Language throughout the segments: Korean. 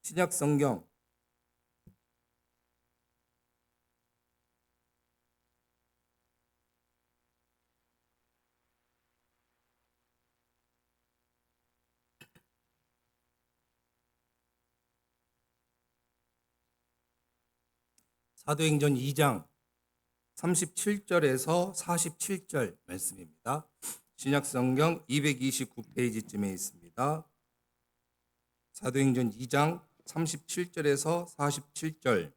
신약 성경 사도행전 2장 37절에서 47절 말씀입니다. 신약 성경 229페이지쯤에 있습니다. 사도행전 2장 37절에서 47절.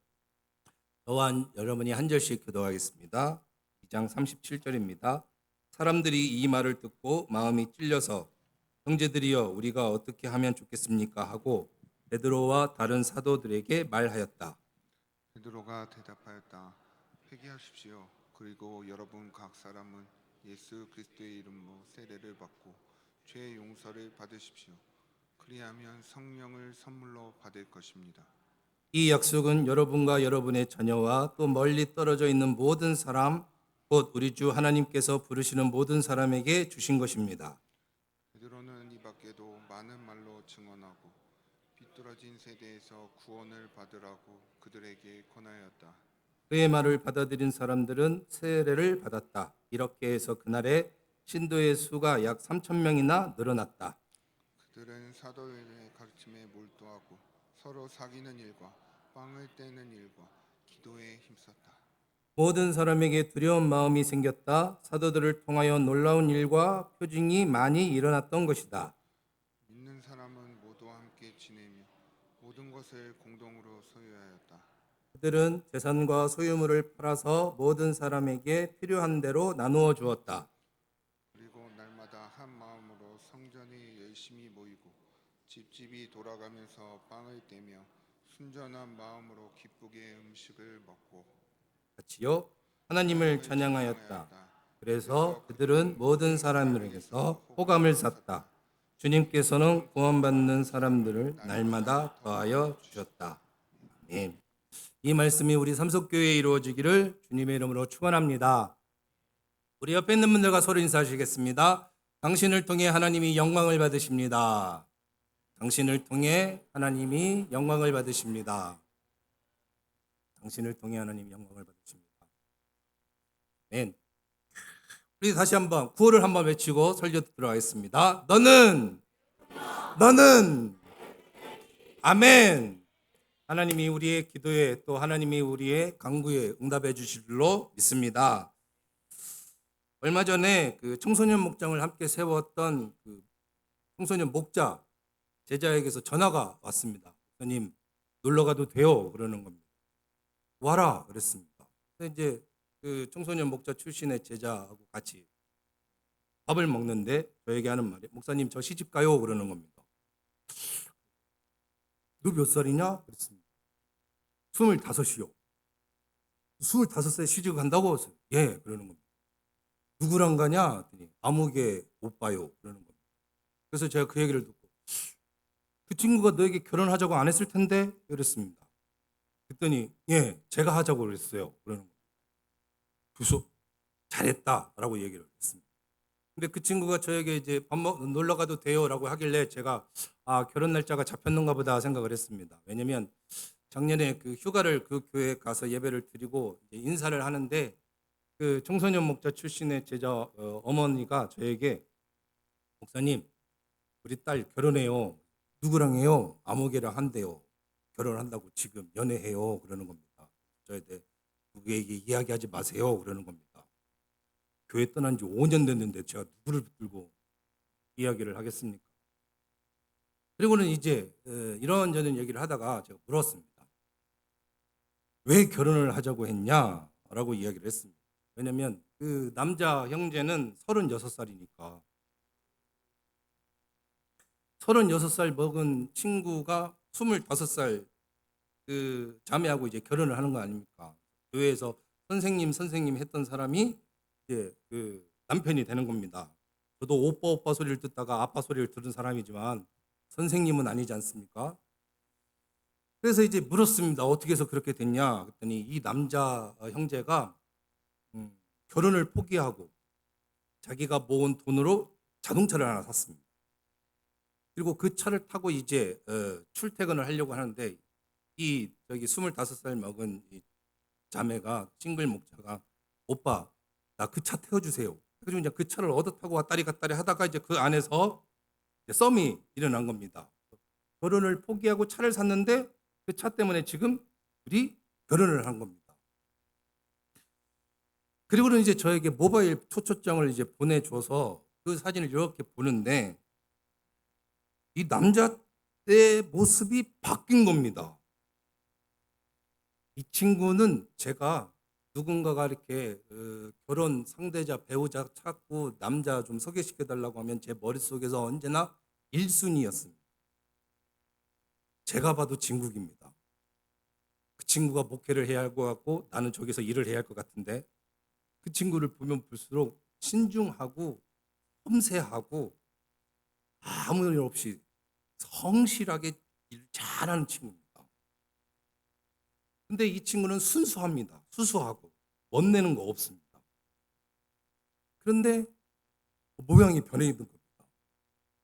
저와 여러분이 한 절씩 교독하겠습니다. 2장 37절입니다. 사람들이 이 말을 듣고 마음이 찔려서 형제들이여 우리가 어떻게 하면 좋겠습니까 하고 베드로와 다른 사도들에게 말하였다. 베드로가 대답하였다. 회개하십시오. 그리고 여러분 각 사람은 예수 그리스도의 이름으로 세례를 받고 죄 용서를 받으십시오. 그리하면 성령을 선물로 받을 것입니다. 이 약속은 여러분과 여러분의 자녀와 또 멀리 떨어져 있는 모든 사람, 곧 우리 주 하나님께서 부르시는 모든 사람에게 주신 것입니다. 베드로는 이 밖에도 많은 말로 증언하고 비뚤어진 세대에서 구원을 받으라고 그들에게 권하였다. 그의 말을 받아들인 사람들은 세례를 받았다. 이렇게 해서 그날에 신도의 수가 약 3,000명이나 늘어났다. 그들은 사도의 가르침에 몰두하고 서로 사귀는 일과 빵을 떼는 일과 기도에 힘썼다. 모든 사람에게 두려운 마음이 생겼다. 사도들을 통하여 놀라운 일과 표징이 많이 일어났던 것이다. 믿는 사람은 모두와 함께 지내며 모든 것을 공동으로 소유하였다. 그들은 재산과 소유물을 팔아서 모든 사람에게 필요한 대로 나누어 주었다. 그리고 날마다 한 마음으로 성전에 열심히 모이고 집집이 돌아가면서 빵을 떼며 순전한 마음으로 기쁘게 음식을 먹고 같이요. 하나님을 찬양하였다. 그래서 그들은 모든 사람들에게서 호감을 샀다. 주님께서는 구원받는 사람들을 날마다 더하여 주셨다. 아멘. 이 말씀이 우리 삼석교회에 이루어지기를 주님의 이름으로 축원합니다. 우리 옆에 있는 분들과 서로 인사하시겠습니다. 당신을 통해 하나님이 영광을 받으십니다. 당신을 통해 하나님이 영광을 받으십니다. 당신을 통해 하나님이 영광을 받으십니다. 아멘. 우리 다시 한번 구호를 한번 외치고 설교 들어가겠습니다. 너는 아멘. 하나님이 우리의 기도에 또 하나님이 우리의 간구에 응답해 주실 줄로 믿습니다. 얼마 전에 그 청소년 목장을 함께 세웠던 그 청소년 목자 제자에게서 전화가 왔습니다. 목사님 놀러 가도 돼요? 그러는 겁니다. 와라 그랬습니다. 그래서 이제 그 청소년 목자 출신의 제자하고 같이 밥을 먹는데 저에게 하는 말이 목사님 저 시집 가요 그러는 겁니다. 너 몇 살이냐? 그랬습니다. 25이요. 25세 시집 간다고? 예 그러는 겁니다. 누구랑 가냐? 아무개 오빠요 그러는 겁니다. 그래서 제가 그 얘기를 듣고 그 친구가 너에게 결혼하자고 안 했을 텐데? 그랬습니다. 그랬더니 예 제가 하자고 그랬어요 그러는 거예요. 그래서 잘했다라고 얘기를 했습니다. 근데 그 친구가 저에게 이제 놀러 가도 돼요라고 하길래 제가 결혼 날짜가 잡혔는가 보다 생각을 했습니다. 왜냐면 작년에 그 휴가를 그 교회에 가서 예배를 드리고 이제 인사를 하는데 그 청소년 목자 출신의 제자 어머니가 저에게 목사님 우리 딸 결혼해요. 누구랑 해요? 아무개랑 한대요. 결혼한다고 지금 연애해요. 그러는 겁니다. 저한테 누구에게 이야기하지 마세요. 그러는 겁니다. 교회 떠난 지 5년 됐는데 제가 누구를 붙들고 이야기를 하겠습니까? 그리고는 이제 이런저런 얘기를 하다가 제가 물었습니다. 왜 결혼을 하자고 했냐라고 이야기를 했습니다. 왜냐면 그 남자 형제는 36살이니까 36살 먹은 친구가 25살 그 자매하고 이제 결혼을 하는 거 아닙니까? 교회에서 선생님 했던 사람이 이제 그 남편이 되는 겁니다. 저도 오빠 소리를 듣다가 아빠 소리를 들은 사람이지만 선생님은 아니지 않습니까? 그래서 이제 물었습니다. 어떻게 해서 그렇게 됐냐? 그랬더니 이 남자 형제가 결혼을 포기하고 자기가 모은 돈으로 자동차를 하나 샀습니다. 그리고 그 차를 타고 이제 출퇴근을 하려고 하는데 이 저기 25살 먹은 이 자매가 싱글 목자가 오빠 나 그 차 태워주세요. 그래서 이제 그 차를 얻어 타고 왔다리 갔다리 하다가 이제 그 안에서 이제 썸이 일어난 겁니다. 결혼을 포기하고 차를 샀는데 그 차 때문에 지금 둘이 결혼을 한 겁니다. 그리고는 이제 저에게 모바일 초초장을 이제 보내줘서 그 사진을 이렇게 보는데 이 남자의 모습이 바뀐 겁니다. 이 친구는 제가 누군가가 이렇게 결혼 상대자 배우자 찾고 남자 좀 소개시켜 달라고 하면 제 머릿속에서 언제나 1순위였습니다. 제가 봐도 진국입니다. 그 친구가 목회를 해야 할 것 같고 나는 저기서 일을 해야 할 것 같은데 그 친구를 보면 볼수록 신중하고 섬세하고 아무 일 없이 성실하게 일 잘하는 친구입니다. 근데 이 친구는 순수합니다. 수수하고 멋내는 거 없습니다. 그런데 모양이 변해 있는 겁니다.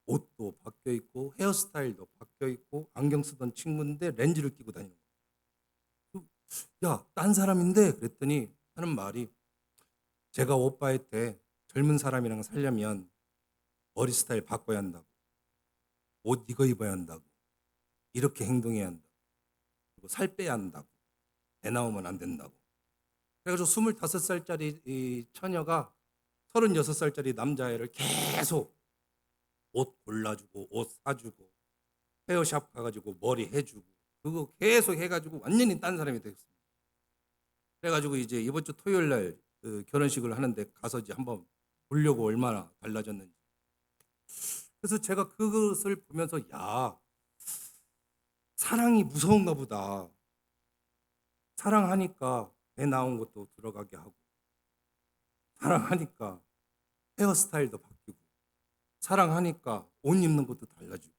옷도 바뀌어 있고 헤어스타일도 바뀌어 있고 안경 쓰던 친구인데 렌즈를 끼고 다니는 거예요. 야, 딴 사람인데 그랬더니 하는 말이 제가 오빠의 때 젊은 사람이랑 살려면 머리 스타일 바꿔야 한다고 옷 이거 입어야 한다고 이렇게 행동해야 한다고 그리고 살 빼야 한다고 애 나오면 안 된다고 그래가지고 25살짜리 이 처녀가 36살짜리 남자애를 계속 옷 골라주고 옷 사주고 헤어샵 가가지고 머리 해주고 그거 계속 해가지고 완전히 딴 사람이 됐습니다. 그래가지고 이제 이번 주 토요일 날 그 결혼식을 하는데 가서 이제 한번 보려고 얼마나 달라졌는지. 그래서 제가 그것을 보면서 야 사랑이 무서운가 보다. 사랑하니까 애 나온 것도 들어가게 하고 사랑하니까 헤어스타일도 바뀌고 사랑하니까 옷 입는 것도 달라지고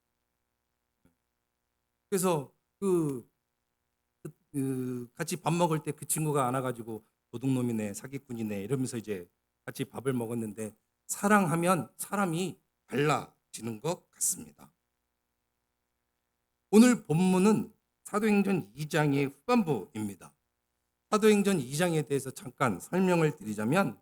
그래서 같이 밥 먹을 때 그 친구가 안아가지고 도둑놈이네 사기꾼이네 이러면서 이제 같이 밥을 먹었는데 사랑하면 사람이 달라지는 것 같습니다. 오늘 본문은 사도행전 2장의 후반부입니다. 사도행전 2장에 대해서 잠깐 설명을 드리자면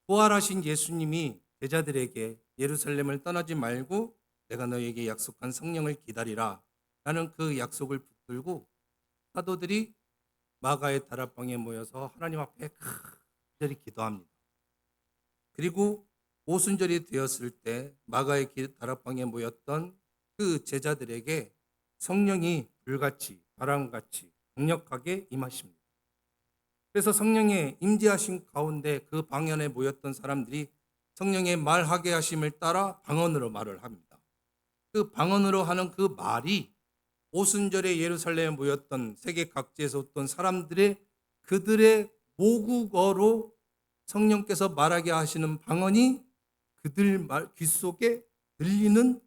부활하신 예수님이 제자들에게 예루살렘을 떠나지 말고 내가 너에게 약속한 성령을 기다리라 라는 그 약속을 붙들고 사도들이 마가의 다락방에 모여서 하나님 앞에 간절히 기도합니다. 그리고 오순절이 되었을 때 마가의 다락방에 모였던 그 제자들에게 성령이 불같이 바람같이 강력하게 임하십니다. 그래서 성령의 임재하신 가운데 그 방언에 모였던 사람들이 성령의 말하게 하심을 따라 방언으로 말을 합니다. 그 방언으로 하는 그 말이 오순절에 예루살렘에 모였던 세계 각지에서 어떤 사람들의 그들의 모국어로 성령께서 말하게 하시는 방언이 그들 귀 속에 들리는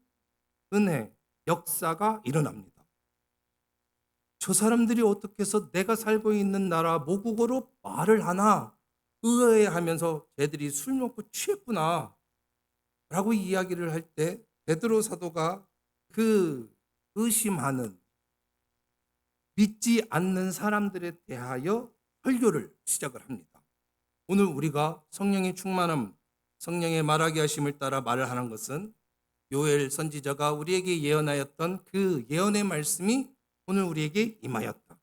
은혜, 역사가 일어납니다. 저 사람들이 어떻게 해서 내가 살고 있는 나라 모국어로 말을 하나 의아해하면서 쟤들이 술 먹고 취했구나 라고 이야기를 할 때 베드로 사도가 그 의심하는 믿지 않는 사람들에 대하여 설교를 시작을 합니다. 오늘 우리가 성령의 충만함, 성령의 말하게 하심을 따라 말을 하는 것은 요엘 선지자가 우리에게 예언하였던 그 예언의 말씀이 오늘 우리에게 임하였다.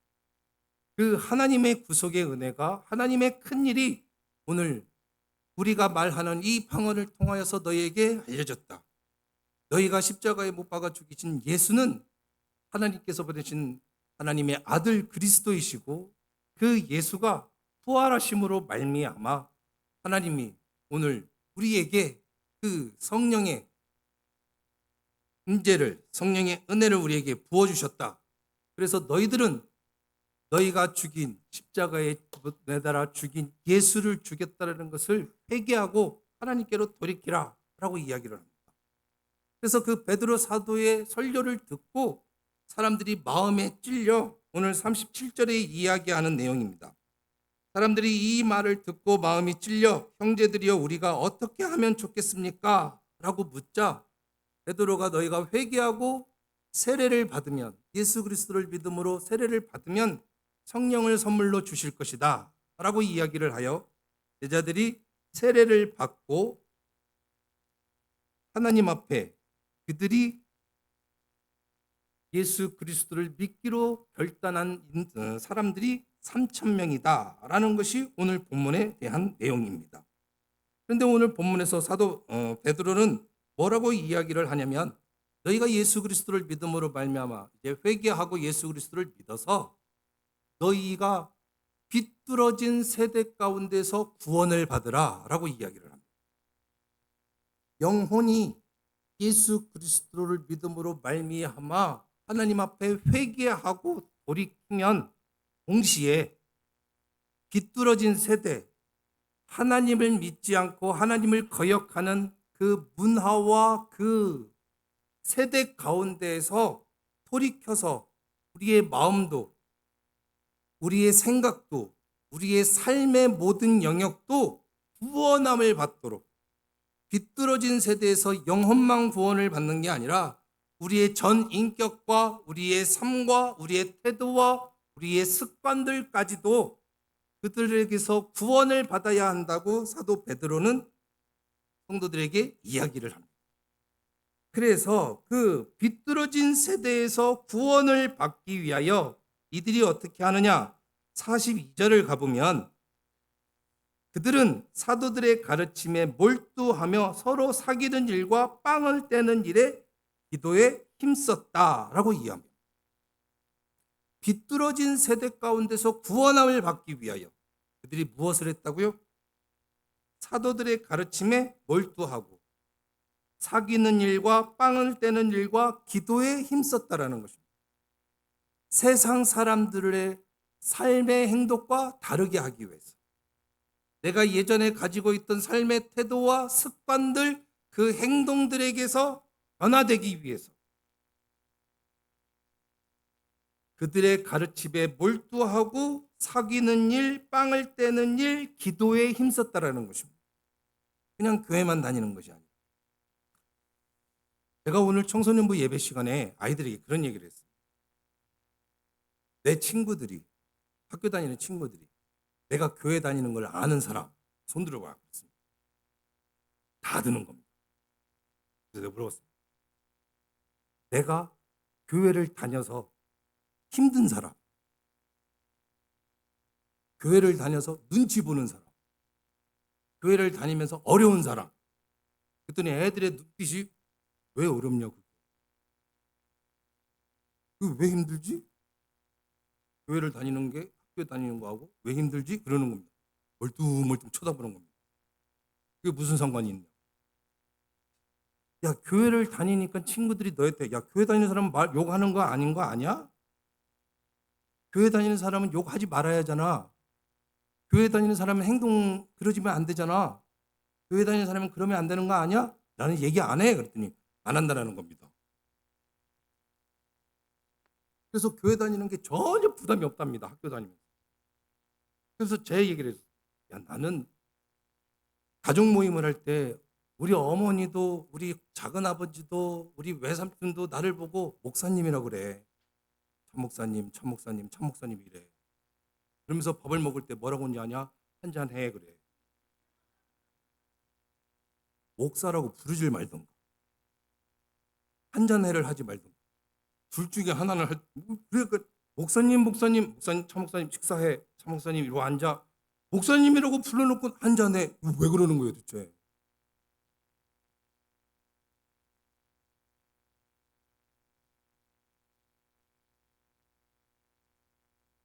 그 하나님의 구속의 은혜가 하나님의 큰 일이 오늘 우리가 말하는 이 방언을 통하여서 너희에게 알려졌다. 너희가 십자가에 못 박아 죽이신 예수는 하나님께서 보내신 하나님의 아들 그리스도이시고 그 예수가 부활하심으로 말미암아 하나님이 오늘 우리에게 그 성령의 임재를 성령의 은혜를 우리에게 부어주셨다. 그래서 너희들은 너희가 죽인 십자가에 매달아 죽인 예수를 죽였다는 것을 회개하고 하나님께로 돌이키라 라고 이야기를 합니다. 그래서 그 베드로 사도의 설교를 듣고 사람들이 마음에 찔려 오늘 37절에 이야기하는 내용입니다. 사람들이 이 말을 듣고 마음이 찔려 형제들이여 우리가 어떻게 하면 좋겠습니까? 라고 묻자 베드로가 너희가 회개하고 세례를 받으면, 예수 그리스도를 믿음으로 세례를 받으면 성령을 선물로 주실 것이다 라고 이야기를 하여 제자들이 세례를 받고 하나님 앞에 그들이 예수 그리스도를 믿기로 결단한 사람들이 3,000명이다 라는 것이 오늘 본문에 대한 내용입니다. 그런데 오늘 본문에서 사도 베드로는 뭐라고 이야기를 하냐면, 너희가 예수 그리스도를 믿음으로 말미암아 이제 회개하고 예수 그리스도를 믿어서 너희가 비뚤어진 세대 가운데서 구원을 받으라 라고 이야기를 합니다. 영혼이 예수 그리스도를 믿음으로 말미암아 하나님 앞에 회개하고 돌이키면 동시에 비뚤어진 세대, 하나님을 믿지 않고 하나님을 거역하는 그 문화와 그 세대 가운데에서 돌이켜서 우리의 마음도, 우리의 생각도, 우리의 삶의 모든 영역도 구원함을 받도록, 비뚤어진 세대에서 영혼만 구원을 받는 게 아니라 우리의 전 인격과 우리의 삶과 우리의 태도와 우리의 습관들까지도 그들에게서 구원을 받아야 한다고 사도 베드로는 성도들에게 이야기를 합니다. 그래서 그 비뚤어진 세대에서 구원을 받기 위하여 이들이 어떻게 하느냐? 42절을 가보면 그들은 사도들의 가르침에 몰두하며 서로 사귀는 일과 빵을 떼는 일에 기도에 힘썼다라고 이해합니다. 비뚤어진 세대 가운데서 구원함을 받기 위하여 그들이 무엇을 했다고요? 사도들의 가르침에 몰두하고 사귀는 일과 빵을 떼는 일과 기도에 힘썼다라는 것입니다. 세상 사람들의 삶의 행동과 다르게 하기 위해서, 내가 예전에 가지고 있던 삶의 태도와 습관들, 그 행동들에게서 변화되기 위해서 그들의 가르침에 몰두하고 사귀는 일, 빵을 떼는 일, 기도에 힘썼다라는 것입니다. 그냥 교회만 다니는 것이 아니에요. 제가 오늘 청소년부 예배 시간에 아이들에게 그런 얘기를 했어요. 내 친구들이, 학교 다니는 친구들이 내가 교회 다니는 걸 아는 사람 손 들어봐. 다 드는 겁니다. 그래서 내가 물어봤어요. 내가 교회를 다녀서 힘든 사람, 교회를 다녀서 눈치 보는 사람, 교회를 다니면서 어려운 사람, 그랬더니 애들의 눈빛이 왜 어렵냐고. 왜 힘들지? 교회를 다니는 게 학교에 다니는 거하고 왜 힘들지? 그러는 겁니다. 멀뚱멀뚱 쳐다보는 겁니다. 그게 무슨 상관이 있냐? 야, 교회를 다니니까 친구들이 너한테, 야, 교회 다니는 사람은 욕하는 거 아닌 거 아니야? 교회 다니는 사람은 욕하지 말아야 하잖아. 교회 다니는 사람은 행동 그러지면 안 되잖아. 교회 다니는 사람은 그러면 안 되는 거 아니야? 나는 얘기 안 해. 그랬더니 안 한다는 겁니다. 그래서 교회 다니는 게 전혀 부담이 없답니다. 학교 다니면서. 그래서 제 얘기를 했어요. 야, 나는 가족 모임을 할 때 우리 어머니도 우리 작은아버지도 우리 외삼촌도 나를 보고 목사님이라고 그래. 천 목사님 이래. 그러면서 밥을 먹을 때 뭐라고 하냐? 한잔 해 그래. 목사라고 부르질 말던가. 한잔 해를 하지 말던가. 둘 중에 하나는 그러니까 목사님 천 목사님 식사해. 천 목사님 이리 와 앉아. 목사님이라고 불러놓고 한잔해. 왜 그러는 거예요 도대체?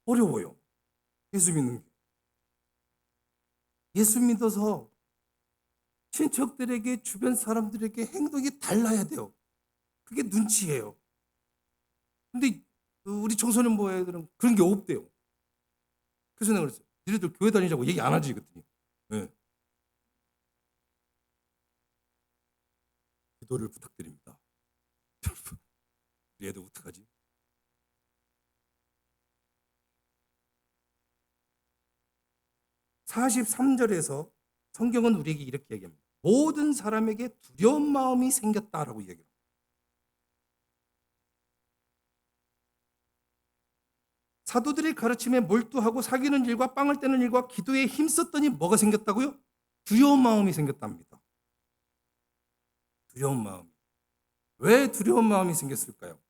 어려워요. 예수 믿는 게. 예수 믿어서 친척들에게 주변 사람들에게 행동이 달라야 돼요. 그게 눈치예요. 근데 우리 청소년부 애들은 그런 게 없대요. 그래서 내가 그랬어요. 니네들 교회 다니자고 얘기 안 하지 그랬더니 네. 기도를 부탁드립니다. 우리 애들 어떡하지? (43절에서) 성경은 우리에게 이렇게 얘기합니다. 모든 사람에게 두려운 마음이 생겼다라고 얘기합니다. 사도들의 가르침에 몰두하고 사귀는 일과 빵을 떼는 일과 기도에 힘썼더니 뭐가 생겼다고요? 두려운 마음이 생겼답니다. 두려운 마음. 왜 두려운 마음이 생겼을까요?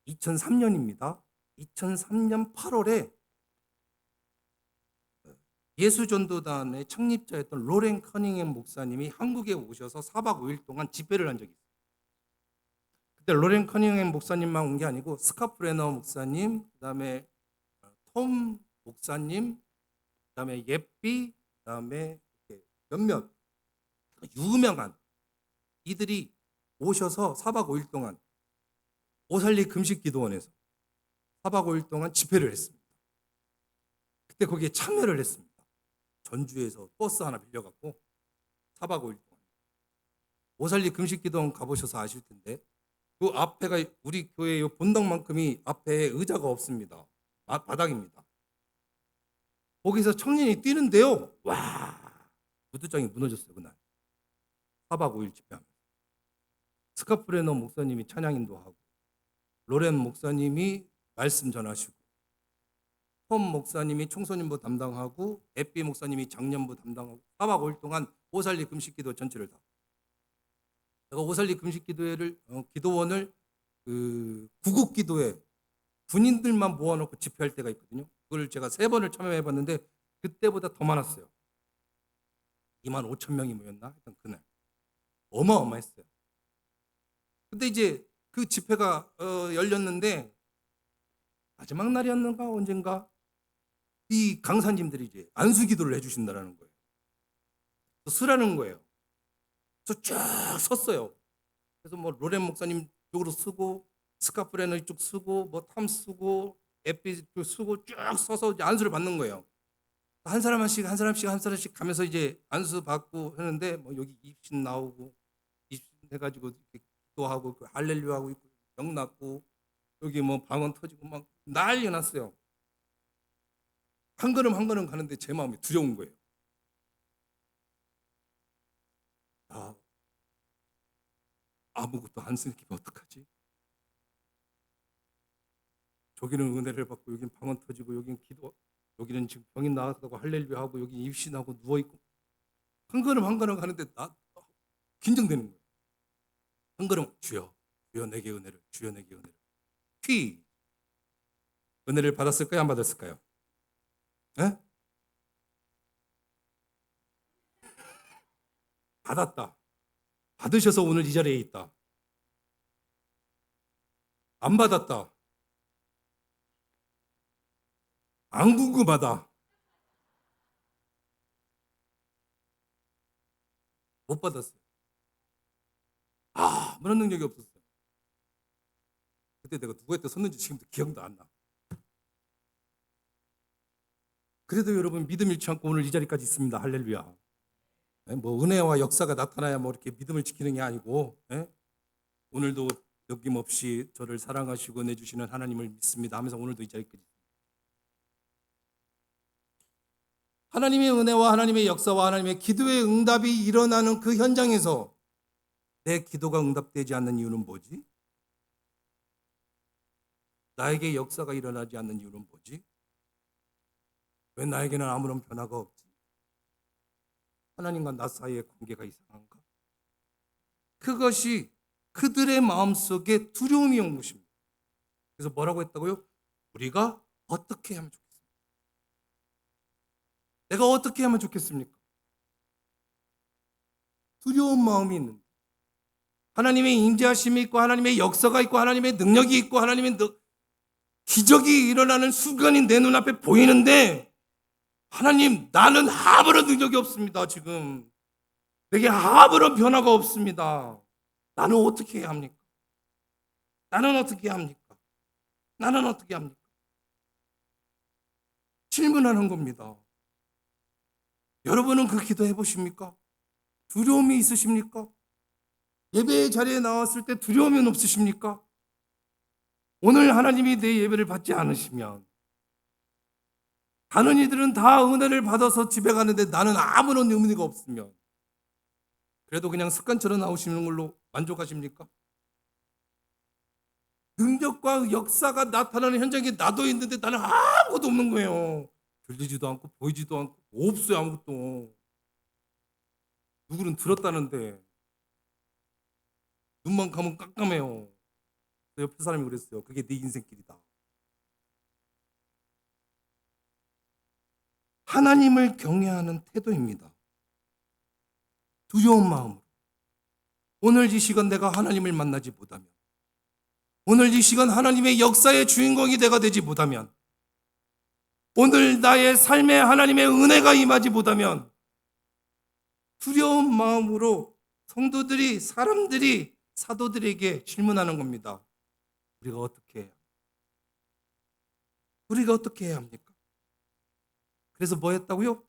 2003년입니다. 2003년 8월에 예수전도단의 창립자였던 로렌 커닝햄 목사님이 한국에 오셔서 4박 5일 동안 집회를 한 적이 있어요. 그때 로렌 커닝햄 목사님만 온 게 아니고 스카프레너 목사님, 그다음에 톰 목사님, 그다음에 예삐, 그다음에 몇몇 유명한 이들이 오셔서 4박 5일 동안 오살리 금식기도원에서 4박 5일 동안 집회를 했습니다. 그때 거기에 참여를 했습니다. 전주에서 버스 하나 빌려갖고 4박 5일 동안 오살리 금식기도원 가보셔서 아실 텐데 그 앞에가 우리 교회 요 본당만큼이 앞에 의자가 없습니다. 바닥입니다. 거기서 청년이 뛰는데요. 와, 무드장이 무너졌어요 그날. 4박 5일 집회하면서 스카프레너 목사님이 찬양 인도하고 로렌 목사님이 말씀 전하시고 톰 목사님이 청소년부 담당하고 에삐 목사님이 장년부 담당하고 4박 5일 동안 오살리 금식기도 전체를 다. 제가 오살리 금식기도회를 기도원을 그 구국기도회 군인들만 모아놓고 집회할 때가 있거든요. 그걸 제가 3번을 참여해봤는데 그때보다 더 많았어요. 2만 5천 명이 모였나? 하여튼 그날 어마어마했어요. 근데 이제 그 집회가 열렸는데 마지막 날이었는가 언젠가 이 강사님들이 이제 안수기도를 해주신다는 거예요. 쓰라는 거예요. 그래서 쫙 섰어요. 그래서 뭐 로렌 목사님 쪽으로 쓰고 스카프레너 이쪽 쓰고 뭐 탐 쓰고 에피 쪽 쓰고 쭉 서서 이제 안수를 받는 거예요. 한 사람씩 가면서 이제 안수 받고 하는데 뭐 여기 입신 나오고 입신 해가지고 이렇게 기도하고 할렐루야 하고 영 났고 여기 뭐 방언 터지고 막 난리 났어요. 한 걸음 한 걸음 가는데 제 마음이 두려운 거예요. 아무것도 안 쓰니까 어떡하지? 저기는 은혜를 받고 여기는 방언 터지고 여기는 기도, 여기는 지금 병이 나았다고 할렐루야 하고 여기 입신하고 누워있고 한 걸음 한 걸음 가는데 나 긴장되는 거예요. 한 걸음 주여 내게 은혜를, 주여 내게 은혜를. 은혜를 받았을까요? 안 받았을까요? 에? 받았다. 받으셔서 오늘 이 자리에 있다. 안 받았다. 안 궁금하다. 못 받았어요. 아무런 능력이 없었어요. 그때 내가 누구한테 섰는지 지금도 기억도 안 나. 그래도 여러분 믿음 잃지 않고 오늘 이 자리까지 있습니다. 할렐루야. 뭐 은혜와 역사가 나타나야 뭐 이렇게 믿음을 지키는 게 아니고 오늘도 느낌없이 저를 사랑하시고 내주시는 하나님을 믿습니다 하면서 오늘도 이 자리까지 하나님의 은혜와 하나님의 역사와 하나님의 기도의 응답이 일어나는 그 현장에서 내 기도가 응답되지 않는 이유는 뭐지? 나에게 역사가 일어나지 않는 이유는 뭐지? 왜 나에게는 아무런 변화가 없지? 하나님과 나 사이의 관계가 이상한가? 그것이 그들의 마음속에 두려움이 온 것입니다. 그래서 뭐라고 했다고요? 우리가 어떻게 하면 좋겠습니까? 내가 어떻게 하면 좋겠습니까? 두려운 마음이 있는데 하나님의 인자하심이 있고 하나님의 역사가 있고 하나님의 능력이 있고 하나님의 기적이 일어나는 순간이 내 눈앞에 보이는데 하나님 나는 아무런 능력이 없습니다. 지금 내게 아무런 변화가 없습니다. 나는 어떻게 해야 합니까? 나는 어떻게 합니까? 나는 어떻게 합니까? 질문하는 겁니다. 여러분은 그 기도해 보십니까? 두려움이 있으십니까? 예배의 자리에 나왔을 때 두려움이 없으십니까? 오늘 하나님이 내 예배를 받지 않으시면 다른 이들은 다 은혜를 받아서 집에 가는데 나는 아무런 의미가 없으면 그래도 그냥 습관처럼 나오시는 걸로 만족하십니까? 능력과 역사가 나타나는 현장에 나도 있는데 나는 아무것도 없는 거예요. 들리지도 않고 보이지도 않고 없어요, 아무것도. 누구는 들었다는데 눈만 감으면 깜깜해요. 옆에 사람이 그랬어요. 그게 네 인생길이다. 하나님을 경외하는 태도입니다. 두려운 마음으로. 오늘 이 시간 내가 하나님을 만나지 못하면, 오늘 이 시간 하나님의 역사의 주인공이 내가 되지 못하면, 오늘 나의 삶에 하나님의 은혜가 임하지 못하면 두려운 마음으로 성도들이, 사람들이 사도들에게 질문하는 겁니다. 우리가 어떻게 해야? 우리가 어떻게 해야 합니까? 그래서 뭐 했다고요?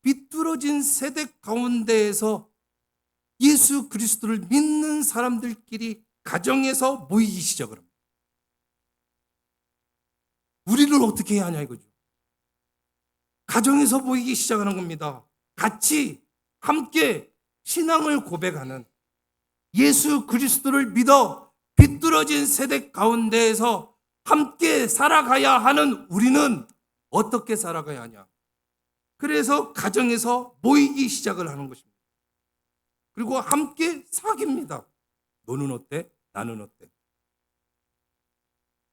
비뚤어진 세대 가운데에서 예수 그리스도를 믿는 사람들끼리 가정에서 모이기 시작을 합니다. 우리를 어떻게 해야 하냐 이거죠. 가정에서 모이기 시작하는 겁니다. 같이 함께 신앙을 고백하는, 예수 그리스도를 믿어 비뚤어진 세대 가운데에서 함께 살아가야 하는 우리는 어떻게 살아가야 하냐. 그래서 가정에서 모이기 시작을 하는 것입니다. 그리고 함께 사귑니다. 너는 어때? 나는 어때?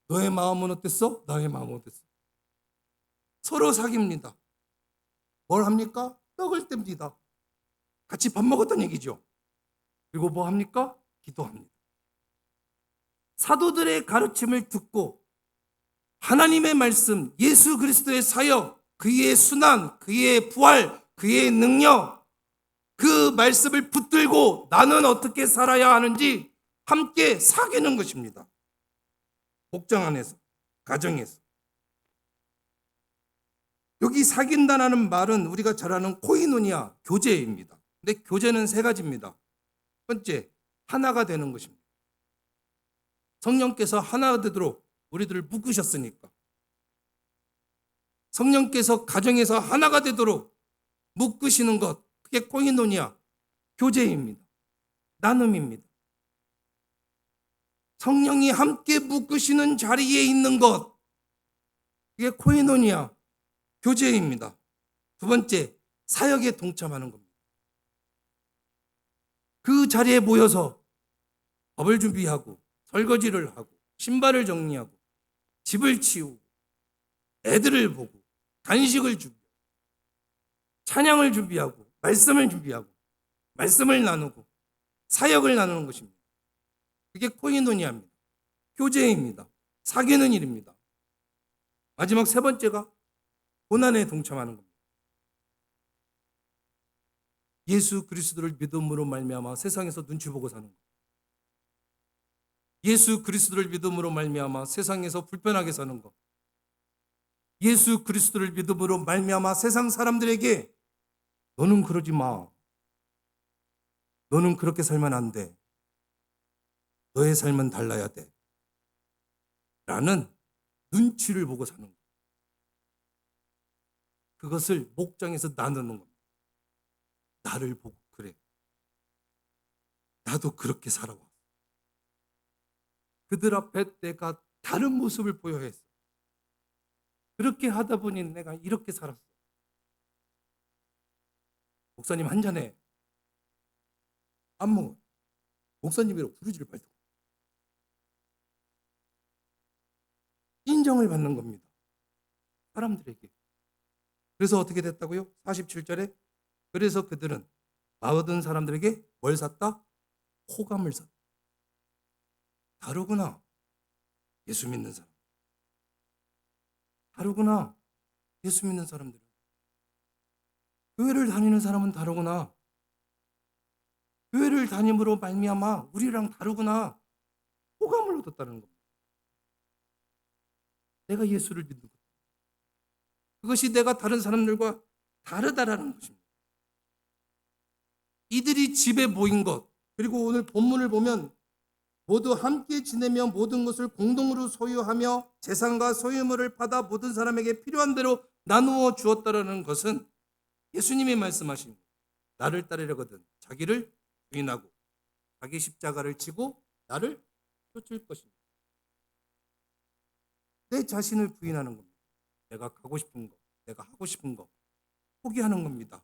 너의 마음은 어땠어? 나의 마음은 어땠어? 서로 사귑니다. 뭘 합니까? 떡을 뗍니다. 같이 밥 먹었던 얘기죠. 그리고 뭐 합니까? 기도합니다. 사도들의 가르침을 듣고 하나님의 말씀, 예수 그리스도의 사역, 그의 순환, 그의 부활, 그의 능력, 그 말씀을 붙들고 나는 어떻게 살아야 하는지 함께 사귀는 것입니다. 목장 안에서, 가정에서. 여기 사귄다는 말은 우리가 잘 아는 코이노니아, 교제입니다. 근데 교제는 세 가지입니다. 첫 번째, 하나가 되는 것입니다. 성령께서 하나가 되도록 우리들을 묶으셨으니까. 성령께서 가정에서 하나가 되도록 묶으시는 것, 그게 코이노니아, 교제입니다. 나눔입니다. 성령이 함께 묶으시는 자리에 있는 것, 그게 코이노니아, 교제입니다. 두 번째, 사역에 동참하는 겁니다. 그 자리에 모여서 밥을 준비하고 설거지를 하고 신발을 정리하고 집을 치우고 애들을 보고 간식을 준비하고 찬양을 준비하고 말씀을 준비하고 말씀을 나누고 사역을 나누는 것입니다. 그게 코이노니아입니다. 교제입니다. 사귀는 일입니다. 마지막 세 번째가 고난에 동참하는 겁니다. 예수 그리스도를 믿음으로 말미암아 세상에서 눈치 보고 사는 것. 예수 그리스도를 믿음으로 말미암아 세상에서 불편하게 사는 것. 예수 그리스도를 믿음으로 말미암아 세상 사람들에게 너는 그러지 마. 너는 그렇게 살면 안 돼. 너의 삶은 달라야 돼. 라는 눈치를 보고 사는 것. 그것을 목장에서 나누는 겁니다. 나를 보고 그래. 나도 그렇게 살아왔어. 그들 앞에 내가 다른 모습을 보여야 했어. 그렇게 하다 보니 내가 이렇게 살았어. 목사님 한 잔에 안 먹어. 목사님이라고 부르지를 말고. 인정을 받는 겁니다. 사람들에게. 그래서 어떻게 됐다고요? 47절에 그래서 그들은 모든 사람들에게 뭘 샀다? 호감을 샀다. 다르구나. 예수 믿는 사람. 다르구나. 예수 믿는 사람들은. 교회를 다니는 사람은 다르구나. 교회를 다님으로 말미암아 우리랑 다르구나. 호감을 얻었다는 겁니다. 내가 예수를 믿는 것. 그것이 내가 다른 사람들과 다르다라는 것입니다. 이들이 집에 모인 것, 그리고 오늘 본문을 보면 모두 함께 지내며 모든 것을 공동으로 소유하며 재산과 소유물을 받아 모든 사람에게 필요한 대로 나누어 주었다라는 것은 예수님이 말씀하신 나를 따르려거든 자기를 부인하고 자기 십자가를 지고 나를 쫓을 것입니다. 내 자신을 부인하는 겁니다. 내가 가고 싶은 거, 내가 하고 싶은 거 포기하는 겁니다.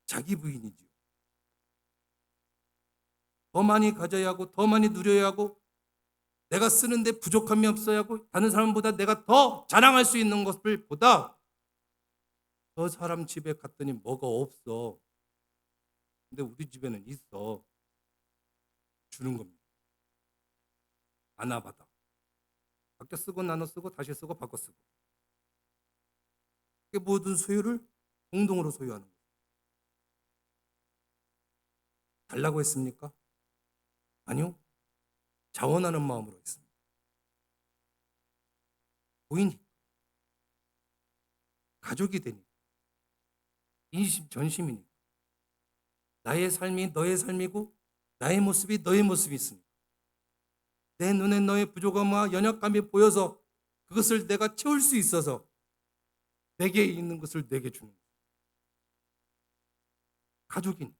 자기 부인이지요. 더 많이 가져야 하고 더 많이 누려야 하고 내가 쓰는데 부족함이 없어야 하고 다른 사람보다 내가 더 자랑할 수 있는 것을 보다 저 사람 집에 갔더니 뭐가 없어. 근데 우리 집에는 있어. 주는 겁니다. 아나바다. 아껴 쓰고 나눠 쓰고 다시 쓰고 바꿔 쓰고. 모든 소유를 공동으로 소유하는 거예요. 달라고 했습니까? 아니요. 자원하는 마음으로 했습니다. 보이니까. 가족이 되니까. 인심 전심이니까. 나의 삶이 너의 삶이고 나의 모습이 너의 모습이 있으니까. 내 눈에 너의 부족함과 연약감이 보여서 그것을 내가 채울 수 있어서 내게 있는 것을 내게 주는 거예요. 가족이니까.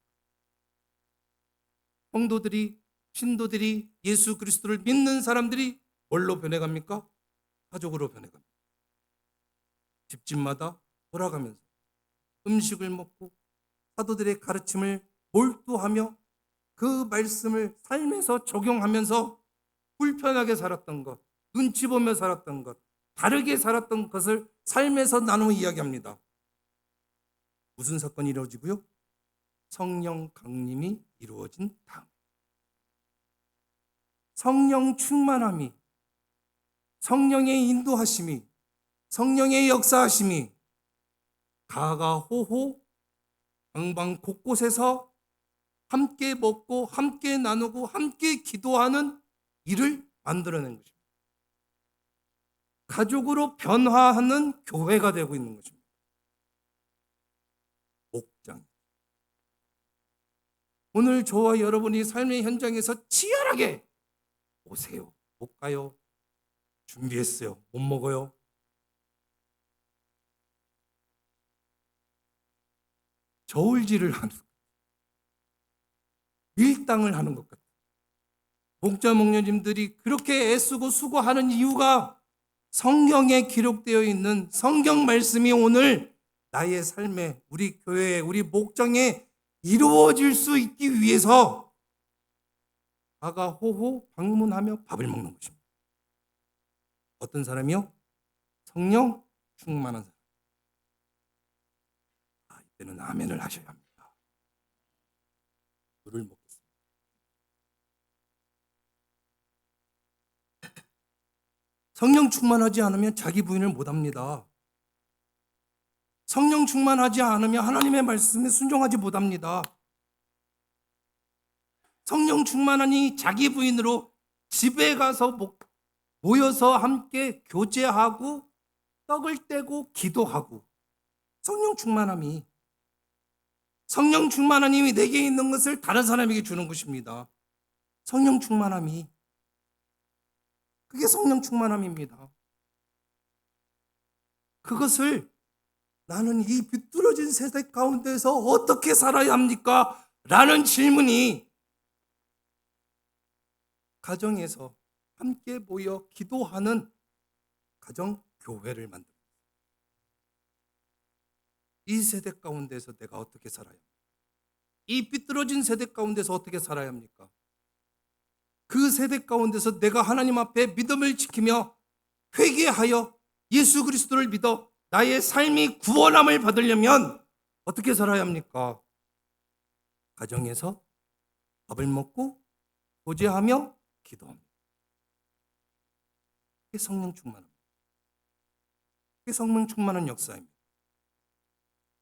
성도들이, 신도들이, 예수 그리스도를 믿는 사람들이 뭘로 변해갑니까? 가족으로 변해갑니다. 집집마다 돌아가면서 음식을 먹고 사도들의 가르침을 몰두하며 그 말씀을 삶에서 적용하면서 불편하게 살았던 것, 눈치 보며 살았던 것, 다르게 살았던 것을 삶에서 나누어 이야기합니다. 무슨 사건이 이루어지고요? 성령 강림이 이루어진 다음. 성령 충만함이, 성령의 인도하심이, 성령의 역사하심이 가가호호 방방 곳곳에서 함께 먹고 함께 나누고 함께 기도하는 일을 만들어낸 것입니다. 가족으로 변화하는 교회가 되고 있는 것입니다. 목장. 오늘 저와 여러분이 삶의 현장에서 치열하게 오세요. 못 가요. 준비했어요. 못 먹어요. 저울질을 하는 것, 밀당을 하는 것 같아요. 목자 목녀님들이 그렇게 애쓰고 수고하는 이유가 성경에 기록되어 있는 성경 말씀이 오늘 나의 삶에, 우리 교회에, 우리 목장에 이루어질 수 있기 위해서 가가호호 방문하며 밥을 먹는 것입니다. 어떤 사람이요? 성령 충만한 사람. 이때는 아멘을 하셔야 합니다. 물을 먹겠습니다. 성령 충만하지 않으면 자기 부인을 못합니다. 성령 충만하지 않으면 하나님의 말씀에 순종하지 못합니다. 성령 충만하니 자기 부인으로 집에 가서 모여서 함께 교제하고 떡을 떼고 기도하고. 성령 충만함이, 성령 충만함이 내게 있는 것을 다른 사람에게 주는 것입니다. 성령 충만함이, 그게 성령 충만함입니다. 그것을 나는 이 비뚤어진 세대 가운데서 어떻게 살아야 합니까? 라는 질문이 가정에서 함께 모여 기도하는 가정교회를 만듭니다. 이 세대 가운데서 내가 어떻게 살아야 합니까? 이 비뚤어진 세대 가운데서 어떻게 살아야 합니까? 그 세대 가운데서 내가 하나님 앞에 믿음을 지키며 회개하여 예수 그리스도를 믿어 나의 삶이 구원함을 받으려면 어떻게 살아야 합니까? 가정에서 밥을 먹고 교제하며 기도합니다. 그게 성령 충만합니다. 그게 성령 충만한 역사입니다.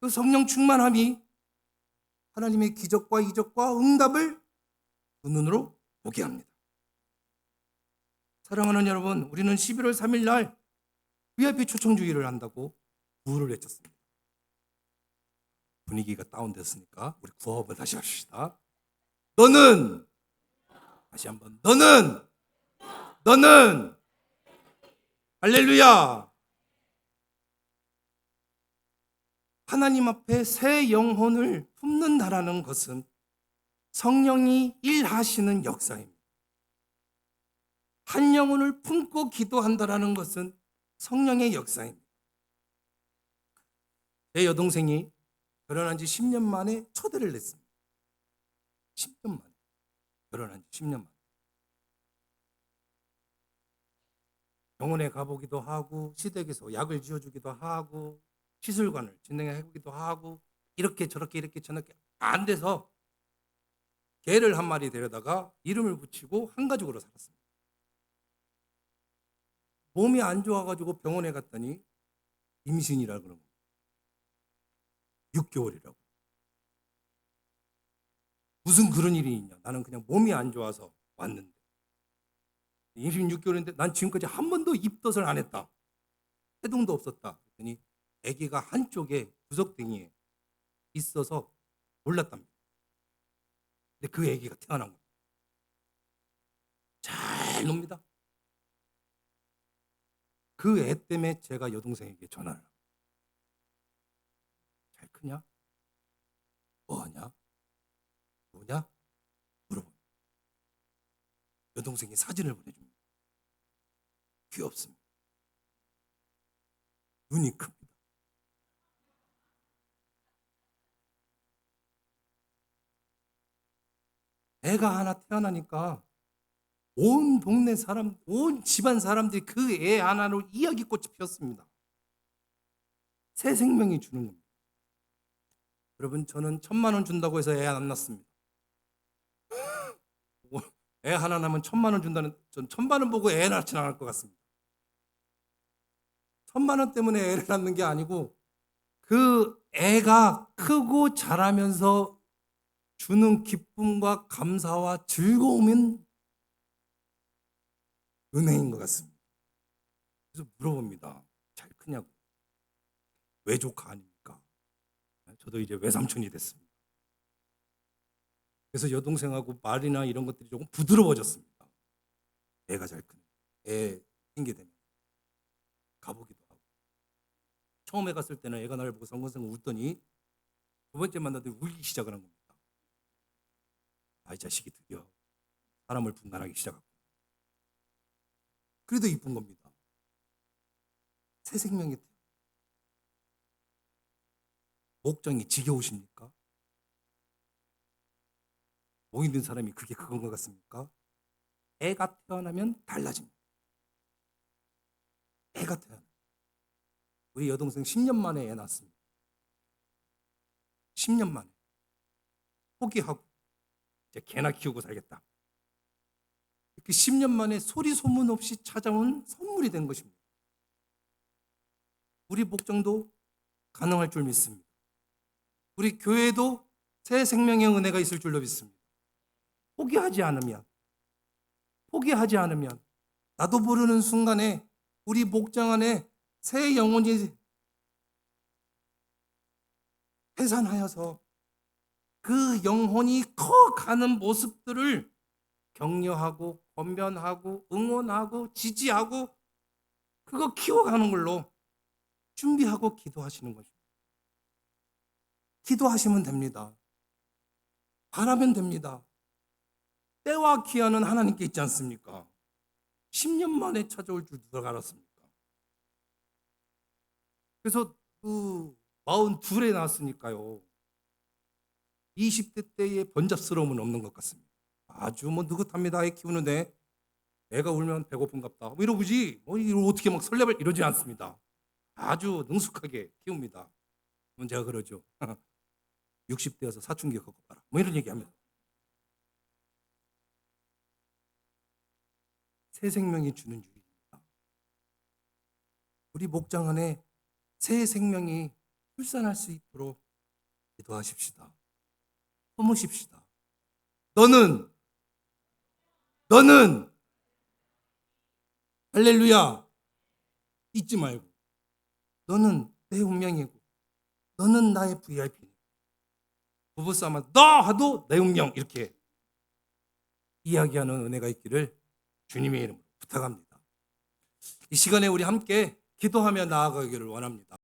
그 성령 충만함이 하나님의 기적과 이적과 응답을 그 눈으로 보게 합니다. 사랑하는 여러분, 우리는 11월 3일 날 VIP 초청주의를 한다고 구호를 외쳤습니다. 분위기가 다운됐으니까 우리 구호 한번 다시 합시다. 너는, 다시 한번, 너는 할렐루야. 하나님 앞에 새 영혼을 품는다라는 것은 성령이 일하시는 역사입니다. 한 영혼을 품고 기도한다라는 것은 성령의 역사입니다. 제 여동생이 결혼한 지 10년 만에 초대를 냈습니다. 10년 만에. 결혼한 지 10년 만에. 병원에 가보기도 하고 시댁에서 약을 지어주기도 하고 시술관을 진행해보기도 하고 이렇게 저렇게 안 돼서 개를 한 마리 데려다가 이름을 붙이고 한 가족으로 살았습니다. 몸이 안 좋아가지고 병원에 갔더니 임신이라 그런 거예요. 6개월이라고. 무슨 그런 일이 있냐. 나는 그냥 몸이 안 좋아서 왔는데. 임신 6개월인데 난 지금까지 한 번도 입덧을 안 했다. 해동도 없었다. 그랬더니 아기가 한쪽에 구석탱이에 있어서 몰랐답니다. 근데 그 아기가 태어난 거예요. 잘 놉니다. 그 애 때문에 제가 여동생에게 전화를 합니다. 잘 크냐? 뭐하냐? 뭐냐? 물어봅니다. 여동생이 사진을 보내줍니다. 귀엽습니다. 눈이 큽니다. 애가 하나 태어나니까 온 동네 사람, 온 집안 사람들이 그 애 하나로 이야기꽃이 피었습니다. 새 생명이 주는 겁니다. 여러분, 저는 1,000만 원 준다고 해서 애 안 낳습니다. 애 하나 낳으면 1,000만 원 준다는, 전 1,000만 원 보고 애 낳진 않을 것 같습니다. 1,000만 원 때문에 애를 낳는 게 아니고 그 애가 크고 자라면서 주는 기쁨과 감사와 즐거움은 은혜인 것 같습니다. 그래서 물어봅니다. 잘 크냐고. 외조카 아닙니까? 저도 이제 외삼촌이 됐습니다. 그래서 여동생하고 말이나 이런 것들이 조금 부드러워졌습니다. 애가 잘 크네. 애 핑계 대면 가보기도 하고. 처음에 갔을 때는 애가 나를 보고 성건성 울더니 두 번째 만나더니 울기 시작을 한 겁니다. 아, 이 자식이 드디어 사람을 분간하기 시작하고. 그래도 이쁜 겁니다. 새 생명이 돼요. 목장이 지겨우십니까? 목 있는 사람이 그렇게 그건 것 같습니까? 애가 태어나면 달라집니다. 애가 태어나. 우리 여동생 10년 만에 애 낳았습니다. 10년 만에. 포기하고 이제 개나 키우고 살겠다. 그 10년 만에 소리 소문 없이 찾아온 선물이 된 것입니다. 우리 목장도 가능할 줄 믿습니다. 우리 교회도 새 생명의 은혜가 있을 줄로 믿습니다. 포기하지 않으면 나도 모르는 순간에 우리 목장 안에 새 영혼이 해산하여서 그 영혼이 커가는 모습들을 격려하고 권면하고 응원하고 지지하고 그거 키워가는 걸로 준비하고 기도하시는 거죠. 기도하시면 됩니다. 바라면 됩니다. 때와 기한은 하나님께 있지 않습니까? 10년 만에 찾아올 줄 누가 알았습니까? 그래서 그 42에 낳았으니까요. 20대 때의 번잡스러움은 없는 것 같습니다. 아주 뭐 느긋합니다. 애 키우는데 애가 울면 배고픈갑다. 뭐 이러고지 이걸 어떻게 막 설레발 이러지 않습니다. 아주 능숙하게 키웁니다. 그럼 제가 그러죠. 60대여서 사춘기 겪어봐라. 뭐 이런 얘기합니다. 새 생명이 주는 유익입니다. 우리 목장 안에 새 생명이 출산할 수 있도록 기도하십시다. 품으십시다. 너는 할렐루야 잊지 말고 너는 내 운명이고 너는 나의 VIP니. 부부싸움은 너 하도 내 운명 이렇게 이야기하는 은혜가 있기를 주님의 이름으로 부탁합니다. 이 시간에 우리 함께 기도하며 나아가기를 원합니다.